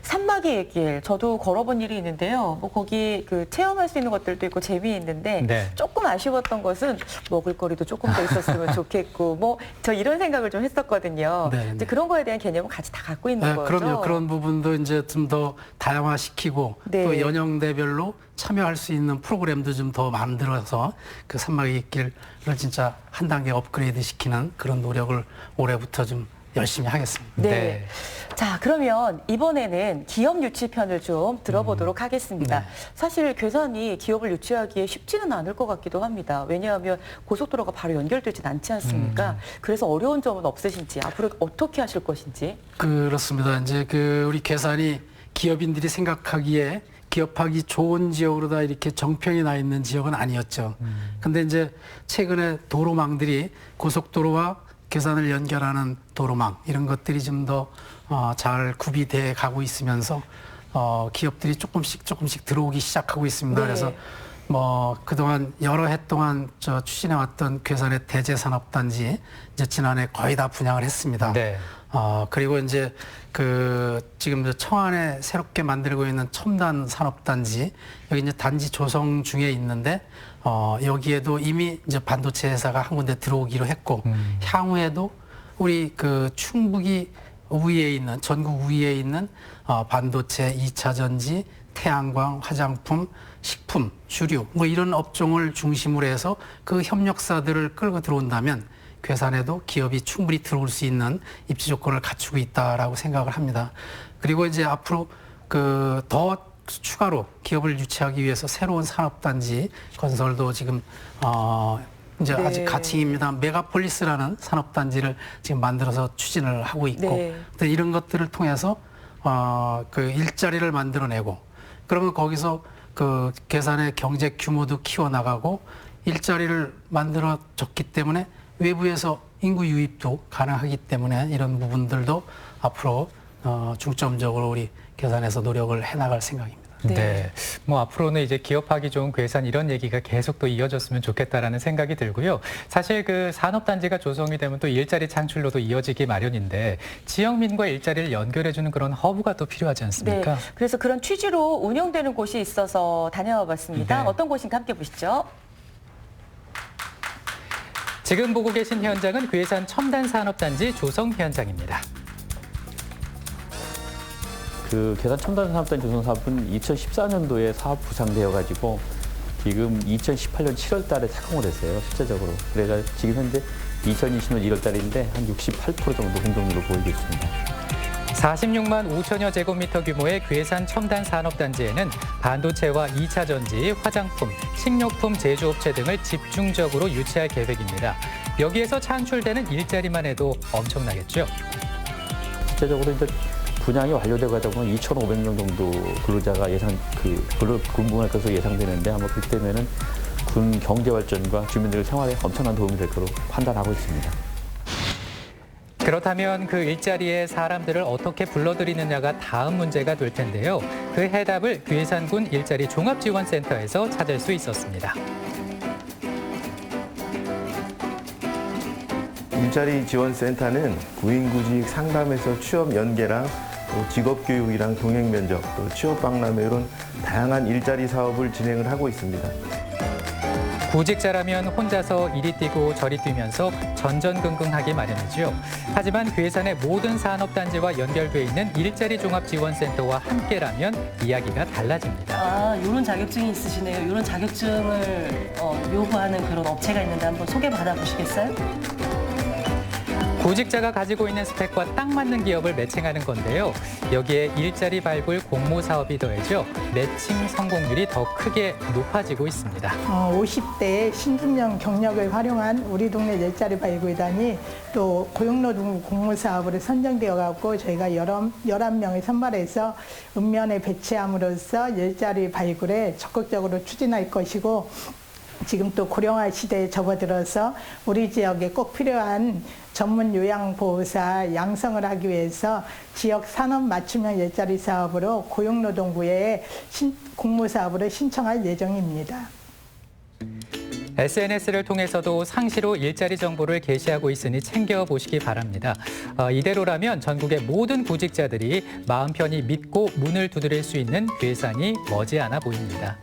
산막의 길, 저도 걸어본 일이 있는데요. 뭐 거기 그 체험할 수 있는 것들도 있고 재미있는데 네. 조금 아쉬웠던 것은 먹을거리도 조금 더 있었으면 좋겠고 뭐 저 이런 생각을 좀 했었거든요. 네, 이제 네. 그런 거에 대한 개념은 같이 다 갖고 있는 네, 거죠. 그럼요. 그런 부분도 이제 좀 더 다양화시키고 네. 또 연령대별로 참여할 수 있는 프로그램도 좀 더 만들어서 그 산막의 길을 진짜 한 단계 업그레이드 시키는 그런 노력을 올해부터 좀 열심히 하겠습니다. 네. 네. 자, 그러면 이번에는 기업 유치 편을 좀 들어보도록 하겠습니다. 네. 사실 괴산이 기업을 유치하기에 쉽지는 않을 것 같기도 합니다. 왜냐하면 고속도로가 바로 연결되진 않지 않습니까? 그래서 어려운 점은 없으신지, 앞으로 어떻게 하실 것인지. 그렇습니다. 이제 그 우리 괴산이 기업인들이 생각하기에 기업하기 좋은 지역으로 다 이렇게 정평이 나 있는 지역은 아니었죠. 근데 이제 최근에 도로망들이 고속도로와 괴산을 연결하는 도로망 이런 것들이 좀 더 잘 구비돼 가고 있으면서 기업들이 조금씩 들어오기 시작하고 있습니다. 네. 그래서 뭐 그동안 여러 해 동안 추진해 왔던 괴산의 대제산업단지 이제 지난해 거의 다 분양을 했습니다. 네. 그리고 이제 그 지금 청안에 새롭게 만들고 있는 첨단 산업단지 여기 이제 단지 조성 중에 있는데 여기에도 이미 이제 반도체 회사가 한 군데 들어오기로 했고 향후에도 우리 그 충북이 우위에 있는 전국 우위에 있는 반도체, 2차 전지, 태양광, 화장품, 식품, 주류 뭐 이런 업종을 중심으로 해서 그 협력사들을 끌고 들어온다면 괴산에도 기업이 충분히 들어올 수 있는 입지 조건을 갖추고 있다라고 생각을 합니다. 그리고 이제 앞으로 그 더 추가로 기업을 유치하기 위해서 새로운 산업단지 건설도 지금 이제 네. 아직 가칭입니다. 메가폴리스라는 산업단지를 지금 만들어서 추진을 하고 있고 네. 이런 것들을 통해서 그 일자리를 만들어내고 그러면 거기서 그 괴산의 경제 규모도 키워나가고 일자리를 만들어졌기 때문에 외부에서 인구 유입도 가능하기 때문에 이런 부분들도 앞으로 중점적으로 우리 괴산에서 노력을 해나갈 생각입니다. 네. 네. 뭐 앞으로는 이제 기업하기 좋은 괴산 이런 얘기가 계속 또 이어졌으면 좋겠다라는 생각이 들고요. 사실 그 산업단지가 조성이 되면 또 일자리 창출로도 이어지기 마련인데 지역민과 일자리를 연결해주는 그런 허브가 또 필요하지 않습니까? 네. 그래서 그런 취지로 운영되는 곳이 있어서 다녀와 봤습니다. 네. 어떤 곳인가 함께 보시죠. 지금 보고 계신 현장은 괴산 첨단산업단지 조성 현장입니다. 그 괴산 첨단산업단지 조성 사업은 2014년도에 사업 부상되어 가지고 지금 2018년 7월 달에 착공을 했어요, 실제적으로. 그래서 지금 현재 2020년 1월 달인데 한 68% 정도 공동률을 보이고 있습니다. 46만 5천여 제곱미터 규모의 괴산 첨단산업단지에는 반도체와 2차 전지, 화장품, 식료품 제조업체 등을 집중적으로 유치할 계획입니다. 여기에서 창출되는 일자리만 해도 엄청나겠죠. 실제적으로 이제 분양이 완료되고 하다 보면 2,500명 정도 근로자가 근무할 것으로 예상되는데 아마 그렇게 되면은 군 경제 발전과 주민들 생활에 엄청난 도움이 될 거로 판단하고 있습니다. 그렇다면 그 일자리에 사람들을 어떻게 불러들이느냐가 다음 문제가 될 텐데요. 그 해답을 괴산군 일자리 종합지원센터에서 찾을 수 있었습니다. 일자리 지원센터는 구인구직 상담에서 취업 연계랑 또 직업교육이랑 동행면접, 또 취업박람회 이런 다양한 일자리 사업을 진행을 하고 있습니다. 구직자라면 혼자서 이리 뛰고 저리 뛰면서 전전긍긍하기 마련이죠. 하지만 괴산의 모든 산업단지와 연결돼 있는 일자리 종합지원센터와 함께라면 이야기가 달라집니다. 이런 자격증이 있으시네요. 이런 자격증을 요구하는 그런 업체가 있는데 한번 소개받아 보시겠어요? 구직자가 가지고 있는 스펙과 딱 맞는 기업을 매칭하는 건데요. 여기에 일자리 발굴 공모 사업이 더해져 매칭 성공률이 더 크게 높아지고 있습니다. 50대의 신중년 경력을 활용한 우리 동네 일자리 발굴단이 또 고용노동 공모 사업으로 선정되어 갖고 저희가 11명을 선발해서 읍면에 배치함으로써 일자리 발굴에 적극적으로 추진할 것이고, 지금 또 고령화 시대에 접어들어서 우리 지역에 꼭 필요한 전문 요양보호사 양성을 하기 위해서 지역 산업 맞춤형 일자리 사업으로 고용노동부에 공모 사업으로 신청할 예정입니다. SNS를 통해서도 상시로 일자리 정보를 게시하고 있으니 챙겨보시기 바랍니다. 이대로라면 전국의 모든 구직자들이 마음 편히 믿고 문을 두드릴 수 있는 괴산이 머지않아 보입니다.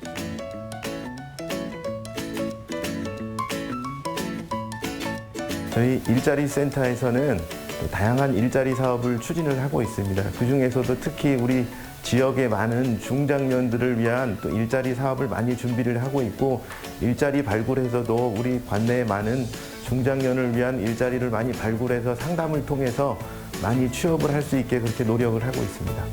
저희 일자리 센터에서는 다양한 일자리 사업을 추진을 하고 있습니다. 그중에서도 특히 우리 지역의 많은 중장년들을 위한 또 일자리 사업을 많이 준비를 하고 있고, 일자리 발굴에서도 우리 관내에 많은 중장년을 위한 일자리를 많이 발굴해서 상담을 통해서 많이 취업을 할 수 있게 그렇게 노력을 하고 있습니다.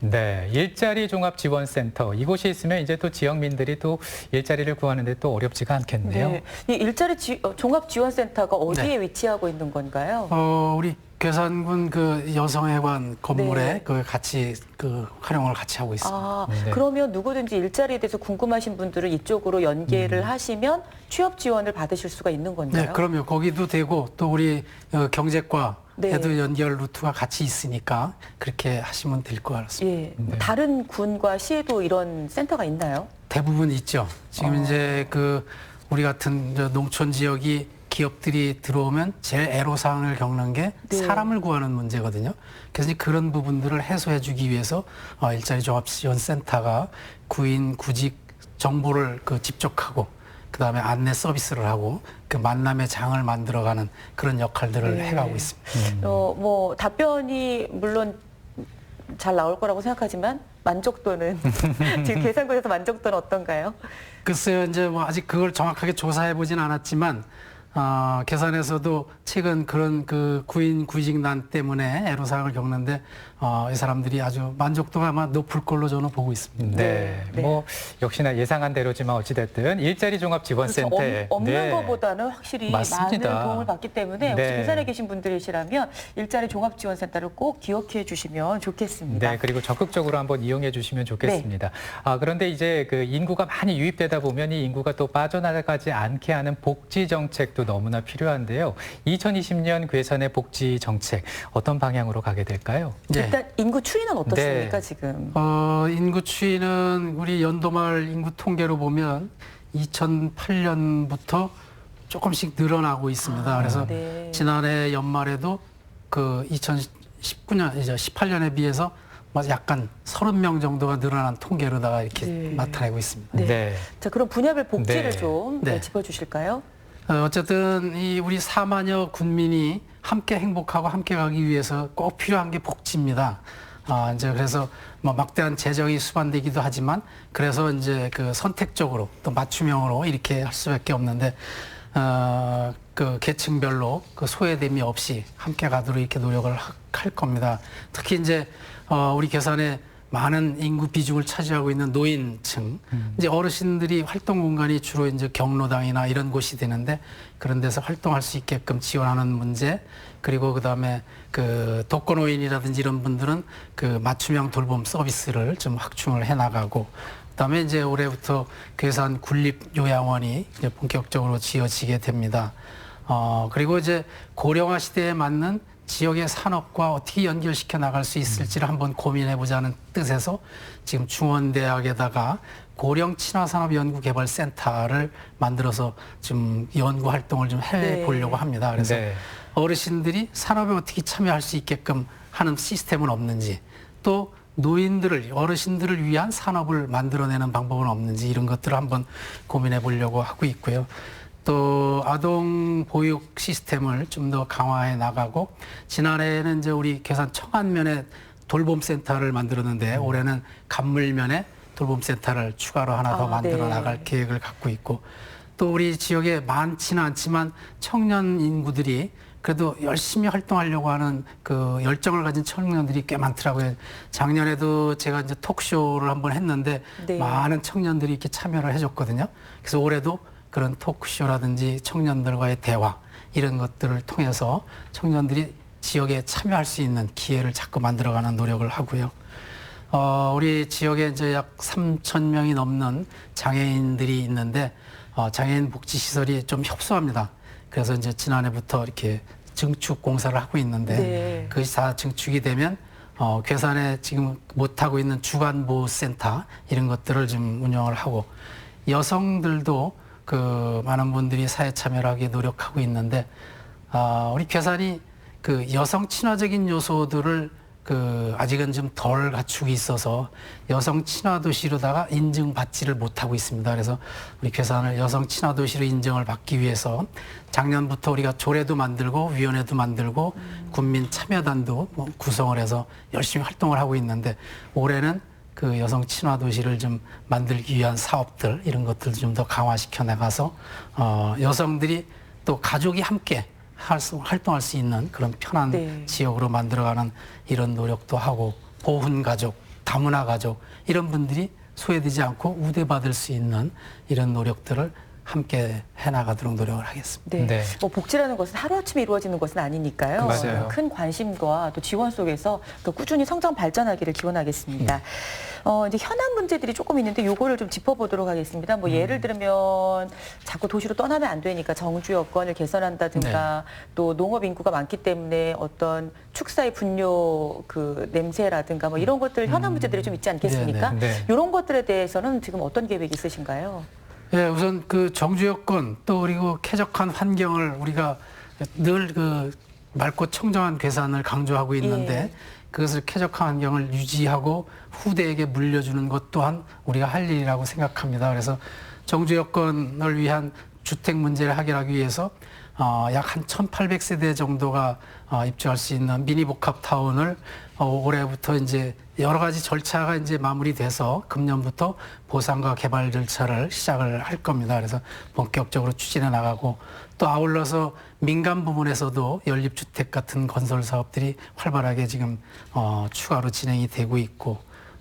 네, 일자리 종합지원센터. 이곳이 있으면 이제 또 지역민들이 또 일자리를 구하는데 또 어렵지가 않겠네요. 네. 이 일자리 종합지원센터가 어디에 위치하고 있는 건가요? 우리 괴산군 그 여성회관 건물에 네. 그 같이 그 활용을 같이 하고 있습니다. 네. 그러면 누구든지 일자리에 대해서 궁금하신 분들은 이쪽으로 연계를 하시면 취업 지원을 받으실 수가 있는 건가요? 네, 그럼요. 거기도 되고 또 우리 경제과 네. 에도 연결 루트가 같이 있으니까 그렇게 하시면 될 것 같습니다. 예. 다른 군과 시에도 이런 센터가 있나요? 대부분 있죠. 지금 이제 그 우리 같은 농촌 지역이 기업들이 들어오면 제일 애로사항을 겪는 게 네. 사람을 구하는 문제거든요. 그래서 이제 그런 부분들을 해소해 주기 위해서 일자리 종합지원센터가 구인, 구직 정보를 집적하고 그다음에 안내 서비스를 하고 그 만남의 장을 만들어가는 그런 역할들을 네. 해가고 있습니다. 뭐 답변이 물론 잘 나올 거라고 생각하지만 만족도는 지금 계산군에서 만족도는 어떤가요? 글쎄요, 이제 뭐 아직 그걸 정확하게 조사해 보진 않았지만 계산에서도 최근 그런 그 구인 구직난 때문에 애로사항을 겪는데 이 사람들이 아주 만족도가 아마 높을 걸로 저는 보고 있습니다. 네, 뭐 역시나 예상한 대로지만 어찌됐든 일자리 종합지원센터에 없는 것보다는 확실히 맞습니다. 많은 도움을 받기 때문에 혹시 네. 계산에 계신 분들이시라면 일자리 종합지원센터를 꼭 기억해 주시면 좋겠습니다. 네, 그리고 적극적으로 한번 이용해 주시면 좋겠습니다. 그런데 이제 그 인구가 많이 유입되다 보면 이 인구가 또 빠져나가지 않게 하는 복지 정책도 너무나 필요한데요. 2020년 괴산의 복지 정책 어떤 방향으로 가게 될까요? 네. 일단 인구 추이는 어떻습니까, 네. 지금? 인구 추이는 우리 연도말 인구 통계로 보면 2008년부터 조금씩 늘어나고 있습니다. 그래서 네. 지난해 연말에도 그 2019년, 이제 18년에 비해서 약간 30명 정도가 늘어난 통계로다가 이렇게 네. 나타내고 있습니다. 네. 자, 그럼 분야별 복지를 네. 좀 네. 짚어주실까요? 어쨌든 이 우리 4만여 군민이 함께 행복하고 함께 가기 위해서 꼭 필요한 게 복지입니다. 이제 그래서 뭐 막대한 재정이 수반되기도 하지만 그래서 이제 그 선택적으로 또 맞춤형으로 이렇게 할 수밖에 없는데 그 계층별로 그 소외됨이 없이 함께 가도록 이렇게 노력을 할 겁니다. 특히 이제 우리 괴산에 많은 인구 비중을 차지하고 있는 노인층, 이제 어르신들이 활동 공간이 주로 이제 경로당이나 이런 곳이 되는데 그런 데서 활동할 수 있게끔 지원하는 문제, 그리고 그다음에 그 독거노인이라든지 이런 분들은 그 맞춤형 돌봄 서비스를 좀 확충을 해 나가고, 그다음에 이제 올해부터 괴산 군립요양원이 이제 본격적으로 지어지게 됩니다. 그리고 이제 고령화 시대에 맞는 지역의 산업과 어떻게 연결시켜 나갈 수 있을지를 한번 고민해 보자는 뜻에서 지금 중원대학에다가 고령 친화산업연구개발센터를 만들어서 좀 연구 활동을 좀 해 보려고 합니다. 그래서 네. 어르신들이 산업에 어떻게 참여할 수 있게끔 하는 시스템은 없는지, 또 노인들을, 어르신들을 위한 산업을 만들어내는 방법은 없는지 이런 것들을 한번 고민해 보려고 하고 있고요. 또 아동 보육 시스템을 좀 더 강화해 나가고, 지난해에는 이제 우리 괴산 청안면에 돌봄센터를 만들었는데 올해는 간물면에 돌봄센터를 추가로 하나 더 만들어 나갈 계획을 갖고 있고, 또 우리 지역에 많지는 않지만 청년 인구들이 그래도 열심히 활동하려고 하는 그 열정을 가진 청년들이 꽤 많더라고요. 작년에도 제가 이제 톡쇼를 한번 했는데 네. 많은 청년들이 이렇게 참여를 해줬거든요. 그래서 올해도 그런 톡쇼라든지 청년들과의 대화 이런 것들을 통해서 청년들이 지역에 참여할 수 있는 기회를 자꾸 만들어가는 노력을 하고요. 우리 지역에 이제 약 3,000명이 넘는 장애인들이 있는데 장애인 복지 시설이 좀 협소합니다. 그래서 이제 지난해부터 이렇게 증축 공사를 하고 있는데 네. 그것이 다 증축이 되면 괴산에 지금 못하고 있는 주간보호센터 이런 것들을 좀 운영을 하고 여성들도 그 많은 분들이 사회 참여를 하기 노력하고 있는데 우리 괴산이 그 여성 친화적인 요소들을 그 아직은 좀 덜 갖추고 있어서 여성 친화 도시로다가 인증받지를 못하고 있습니다. 그래서 우리 괴산을 여성 친화 도시로 인정을 받기 위해서 작년부터 우리가 조례도 만들고 위원회도 만들고 군민 참여단도 구성을 해서 열심히 활동을 하고 있는데 올해는 그 여성 친화 도시를 좀 만들기 위한 사업들 이런 것들도 좀 더 강화시켜 나가서 여성들이 또 가족이 함께 활동할 수 있는 그런 편한 네. 지역으로 만들어가는 이런 노력도 하고 보훈 가족, 다문화 가족 이런 분들이 소외되지 않고 우대받을 수 있는 이런 노력들을 함께 해나가도록 노력을 하겠습니다. 네. 네. 뭐 복지라는 것은 하루아침에 이루어지는 것은 아니니까요. 맞아요. 큰 관심과 또 지원 속에서 또 꾸준히 성장 발전하기를 기원하겠습니다. 이제 현안 문제들이 조금 있는데 요거를 좀 짚어보도록 하겠습니다. 뭐 예를 들면 자꾸 도시로 떠나면 안 되니까 정주 여건을 개선한다든가 또 농업 인구가 많기 때문에 어떤 축사의 분뇨 그 냄새라든가 뭐 이런 것들 현안 문제들이 좀 있지 않겠습니까? 네. 이런 것들에 대해서는 지금 어떤 계획이 있으신가요? 예, 우선 그 정주 여건 또 그리고 쾌적한 환경을 우리가 늘 그 맑고 청정한 괴산을 강조하고 있는데 예. 그것을 쾌적한 환경을 유지하고 후대에게 물려주는 것 또한 우리가 할 일이라고 생각합니다. 그래서 정주 여건을 위한 주택 문제를 해결하기 위해서 약 한 1,800세대 정도가 입주할 수 있는 미니 복합 타운을 올해부터 이제 여러 가지 절차가 이제 마무리돼서 금년부터 보상과 개발 절차를 시작을 할 겁니다. 그래서 본격적으로 추진해 나가고 또 아울러서 민간 부문에서도 연립주택 같은 건설 사업들이 활발하게 지금 추가로 진행이 되고 있고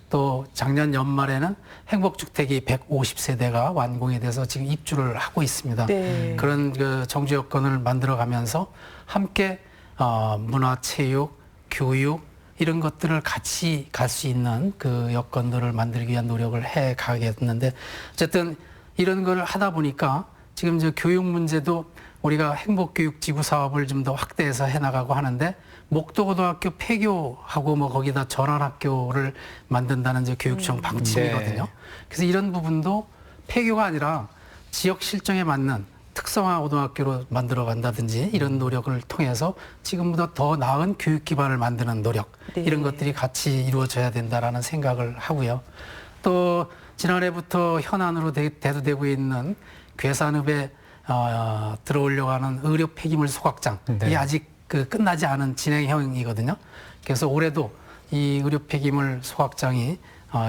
또 작년 연말에는 행복주택이 150세대가 완공이 돼서 지금 입주를 하고 있습니다. 네. 그런 그 정주 여건을 만들어가면서 함께 문화, 체육, 교육 이런 것들을 같이 갈 수 있는 그 여건들을 만들기 위한 노력을 해 가겠는데 어쨌든 이런 걸 하다 보니까 지금 이제 교육 문제도 우리가 행복교육지구 사업을 좀 더 확대해서 해나가고 하는데 목도고등학교 폐교하고 뭐 거기다 전환학교를 만든다는 이제 교육청 방침이거든요. 네. 그래서 이런 부분도 폐교가 아니라 지역 실정에 맞는 특성화 고등학교로 만들어 간다든지 이런 노력을 통해서 지금보다 더 나은 교육 기반을 만드는 노력 네. 이런 것들이 같이 이루어져야 된다라는 생각을 하고요. 또 지난해부터 현안으로 대두되고 있는 괴산읍에 들어오려고 하는 의료 폐기물 소각장 이게 아직 그 끝나지 않은 진행형이거든요. 그래서 올해도 이 의료 폐기물 소각장이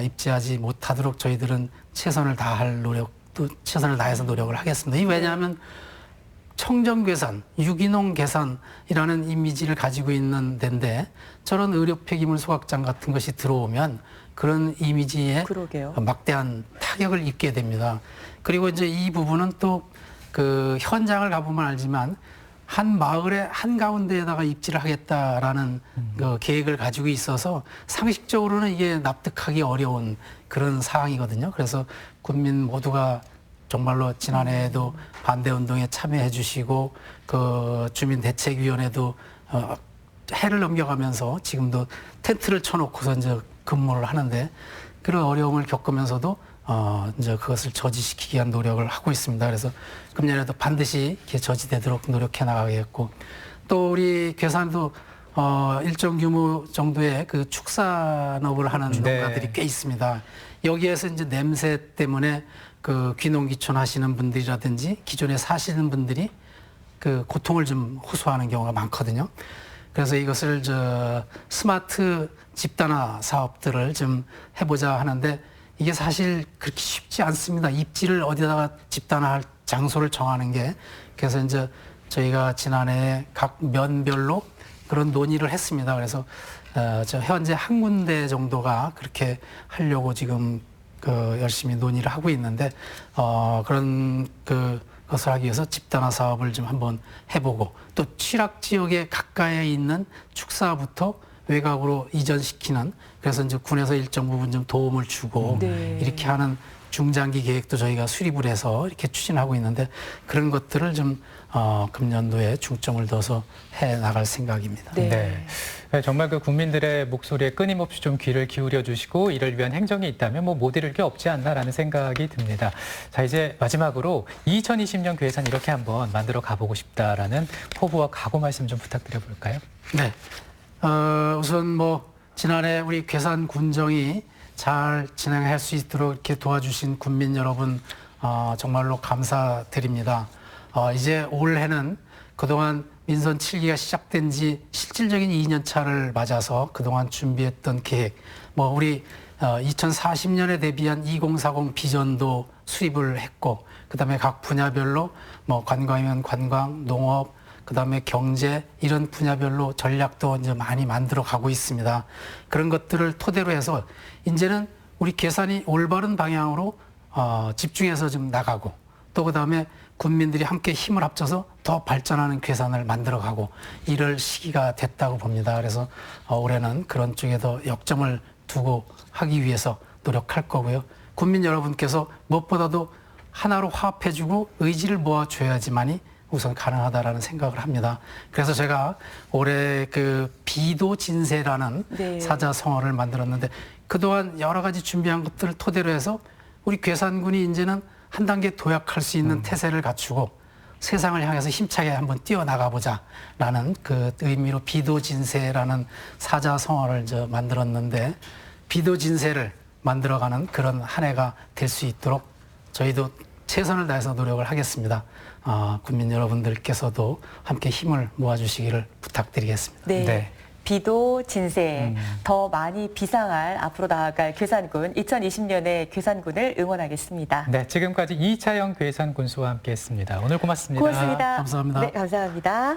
입지하지 못하도록 저희들은 최선을 다할 노력도 최선을 다해서 노력을 하겠습니다. 이 왜냐하면 청정괴산, 유기농 괴산이라는 이미지를 가지고 있는 데인데 저런 의료 폐기물 소각장 같은 것이 들어오면 그런 이미지에 그러게요. 막대한 타격을 입게 됩니다. 그리고 이제 이 부분은 또 그 현장을 가보면 알지만 한 마을의 한가운데에다가 입지를 하겠다라는 그 계획을 가지고 있어서 상식적으로는 이게 납득하기 어려운 그런 사항이거든요. 그래서 국민 모두가 정말로 지난해에도 반대 운동에 참여해 주시고 그 주민대책위원회도 해를 넘겨가면서 지금도 텐트를 쳐놓고서 이제 근무를 하는데 그런 어려움을 겪으면서도 이제 그것을 저지시키기 위한 노력을 하고 있습니다. 그래서 금년에도 반드시 이렇게 저지되도록 노력해 나가겠고 또 우리 괴산도 일정 규모 정도의 그 축산업을 하는 농가들이 꽤 있습니다. 여기에서 이제 냄새 때문에 그 귀농귀촌 하시는 분들이라든지 기존에 사시는 분들이 그 고통을 좀 호소하는 경우가 많거든요. 그래서 이것을 스마트 집단화 사업들을 좀 해보자 하는데 이게 사실 그렇게 쉽지 않습니다. 입지를 어디다가 집단화할지 장소를 정하는 게 그래서 이제 저희가 지난해 각 면별로 그런 논의를 했습니다. 그래서 저 현재 한 군데 정도가 그렇게 하려고 지금 열심히 논의를 하고 있는데 그런 것을 하기 위해서 집단화 사업을 좀 한번 해보고 또 취락 지역에 가까이에 있는 축사부터 외곽으로 이전시키는 그래서 이제 군에서 일정 부분 좀 도움을 주고 이렇게 하는 중장기 계획도 저희가 수립을 해서 이렇게 추진하고 있는데 그런 것들을 좀 금년도에 중점을 둬서 해 나갈 생각입니다. 네. 정말 그 국민들의 목소리에 끊임없이 좀 귀를 기울여 주시고 이를 위한 행정이 있다면 뭐 못 이룰 게 없지 않나라는 생각이 듭니다. 자, 이제 마지막으로 2020년 괴산 이렇게 한번 만들어 가보고 싶다라는 포부와 각오 말씀 좀 부탁드려 볼까요? 네. 우선 뭐 지난해 우리 괴산 군정이 잘 진행할 수 있도록 이렇게 도와주신 군민 여러분 정말로 감사드립니다. 이제 올해는 그동안 민선 7기가 시작된 지 실질적인 2년 차를 맞아서 그동안 준비했던 계획, 뭐 우리 2040년에 대비한 2040 비전도 수립을 했고, 그다음에 각 분야별로 뭐 관광이면 관광, 농업, 그다음에 경제 이런 분야별로 전략도 이제 많이 만들어 가고 있습니다. 그런 것들을 토대로 해서 이제는 우리 괴산이 올바른 방향으로 집중해서 좀 나가고 또 그다음에 군민들이 함께 힘을 합쳐서 더 발전하는 괴산을 만들어가고 이럴 시기가 됐다고 봅니다. 그래서 올해는 그런 쪽에 더 역점을 두고 하기 위해서 노력할 거고요. 군민 여러분께서 무엇보다도 하나로 화합해주고 의지를 모아줘야지만이 우선 가능하다라는 생각을 합니다. 그래서 제가 올해 그 비도진세라는 사자성어를 만들었는데 그동안 여러 가지 준비한 것들을 토대로 해서 우리 괴산군이 이제는 한 단계 도약할 수 있는 태세를 갖추고 세상을 향해서 힘차게 한번 뛰어나가보자라는 그 의미로 비도진세라는 사자성어를 만들었는데 비도진세를 만들어가는 그런 한 해가 될 수 있도록 저희도 최선을 다해서 노력을 하겠습니다. 국민 여러분들께서도 함께 힘을 모아주시기를 부탁드리겠습니다. 네. 비도 진세, 더 많이 비상할 앞으로 나아갈 괴산군, 2020년의 괴산군을 응원하겠습니다. 네, 지금까지 이차영 괴산 군수와 함께했습니다. 오늘 고맙습니다. 고맙습니다. 감사합니다. 네, 감사합니다.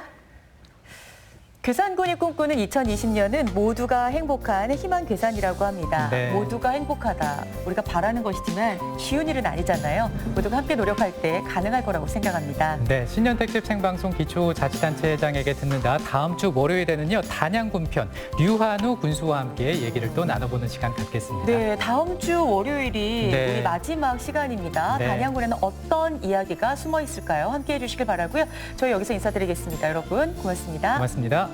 괴산군이 꿈꾸는 2020년은 모두가 행복한 희망 괴산이라고 합니다. 네. 모두가 행복하다. 우리가 바라는 것이지만 쉬운 일은 아니잖아요. 모두가 함께 노력할 때 가능할 거라고 생각합니다. 네, 신년 특집 생방송 기초자치단체장에게 듣는다. 다음 주 월요일에는요, 단양군 편 류한우 군수와 함께 얘기를 또 나눠보는 시간 갖겠습니다. 네, 다음 주 월요일이 우리 마지막 시간입니다. 네. 단양군에는 어떤 이야기가 숨어 있을까요? 함께해 주시길 바라고요. 저희 여기서 인사드리겠습니다. 여러분, 고맙습니다. 고맙습니다.